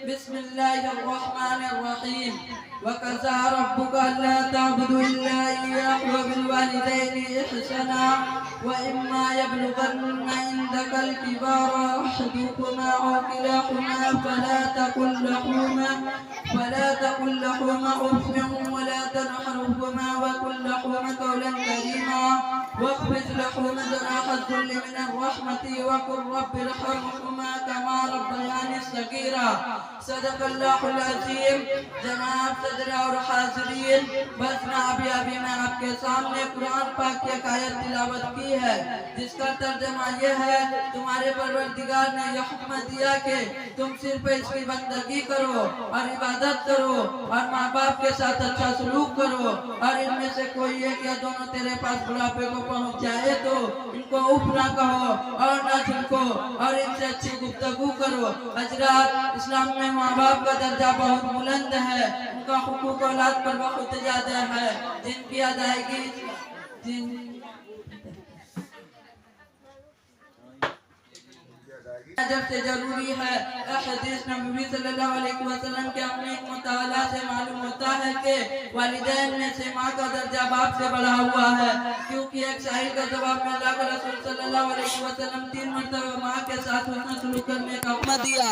बिस्मिल्लाहिर्रहमानिर्रहीम वक़ज़ा रब्बुका अल्ला ता'बुदू इल्ला इय्याहु व बिल वालिदैनि इहसाना व इम्मा यब्लुगन्ना इंदकल किबारा अहदुहुमा अव किलाहुमा फला तक़ुल लहुमा उफ़्फ़िन व ला तनहरहुमा व क़ुल लहुमा क़ौलन करीमा वाख़फ़िज़ लहुमा जनाह अज़्ज़ुल्लि मिनर रहमति व क़ुल रब्बि इरहमहुमा कमा रब्बयानी सगीरा। सदक़ल्लाहुल अज़ीम। जनाब सदर और हाज़रीन, बस अभी मैं आपके सामने कुरान पाक की एक आयत तिलावत की है जिसका तर्जुमा यह है, तुम्हारे परवरदिगार ने यह हुक्म दिया कि तुम सिर्फ इसकी बंदगी करो और इबादत करो और माँ बाप के साथ अच्छा सलूक करो, और इनमें से कोई एक या दोनों तेरे पास बुढ़ापे को पहुँच जाए तो इनको उफ ना कहो और ना झुको और इनसे अच्छी गुफ्तगू करो। हजरात, इस्लाम में माँ बाप का दर्जा बहुत बुलंद है, उनका हुकूक औलाद पर बहुत ज्यादा है जिनकी अदायगी जब से जरूरी है। हदीस नबी सल्लल्लाहु अलैहि वसल्लम के अपने मुताला से मालूम होता है कि वालिदैन में से माँ का दर्जा बाप से बढ़ा हुआ है, क्योंकि एक साहिल का जवाब में अल्लाह के रसूल सल्लल्लाहु अलैहि वसल्लम 3 मरतबा माँ के साथ हुस्न सलूक करने का हुक्म दिया,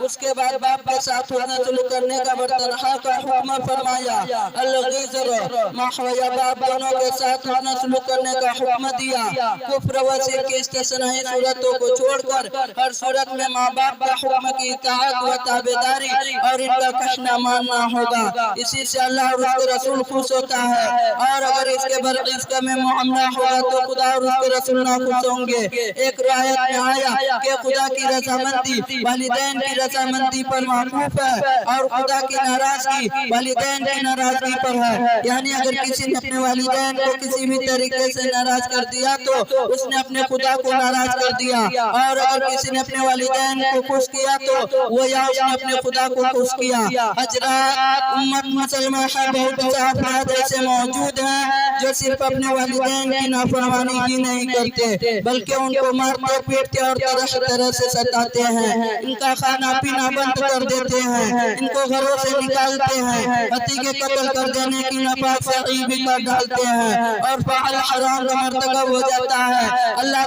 उसके बाद बाप के साथ हुस्न सलूक करने का बरतनहा का हुक्म फरमाया। अल-ग़ीज़र माहवया बाप दोनों के साथ हुस्न सलूक करने का हुक्म दिया। कुफ्र व शिर्क की इस्तिस्नाई सूरतों को छोड़कर हर सूरत में माँ बाप का हुक्म की इताअत व ताबेदारी और इनका कहना मानना होगा। इसी से अल्लाह और उसके रसूल खुश होता है, और अगर अगर इसके बरअक्स का में मामला होगा तो खुदा और उसके रसूल नाखुश होंगे। एक रिवायत में आया कि खुदा की रजामंदी वालिदैन की रजामंदी पर मौकूफ है और खुदा की नाराजगी वालिदैन की नाराजगी पर है। यानी अगर किसी ने अपने वालिदैन को किसी भी तरीके से नाराज कर दिया तो उसने अपने खुदा को नाराज कर दिया, और अगर किसी ने अपने वालिदैन को खुश किया तो वो या उसने अपने खुदा को खुश किया। हजरात, उम्मत मुसलमान है बहुत से अफराद ऐसे मौजूद हैं जो सिर्फ अपने वालिदैन की नाफरमानी ही नहीं करते बल्कि उनको मारते पीटते और तरह तरह से सताते हैं। इनका खाना पीना बंद कर देते हैं, इनको घरों से निकालते हैं, पति के कत्ल कर देने की नापाक सही भी कर डालते हैं और फाहल हराम का मर्तकब हो जाता है। अल्लाह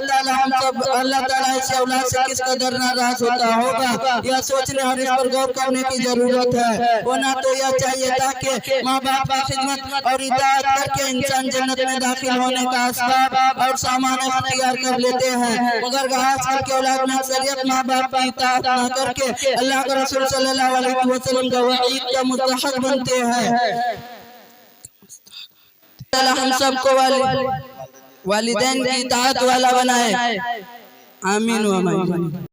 ताला इस औलाद से किस कदर नाराज होता होगा, यह सोचने और इस पर गौर करने की जरूरत है। होना तो यह चाहिए था कि माँ बाप की खिदमत और इताअत करके इंसान जन्नत में दाखिल होने का असबाब और सामान अख्तियार कर लेते हैं, मगर आजकल के औलाद में अक्सरियत माँ बाप की इताअत न करके अल्लाह के रसूल सल्लल्लाहु अलैहि वसल्लम का वईद का मुस्तहक बनते हैं। हम सबको वालिदैन की इताअत वाला बनाए। आमीन व आमीन।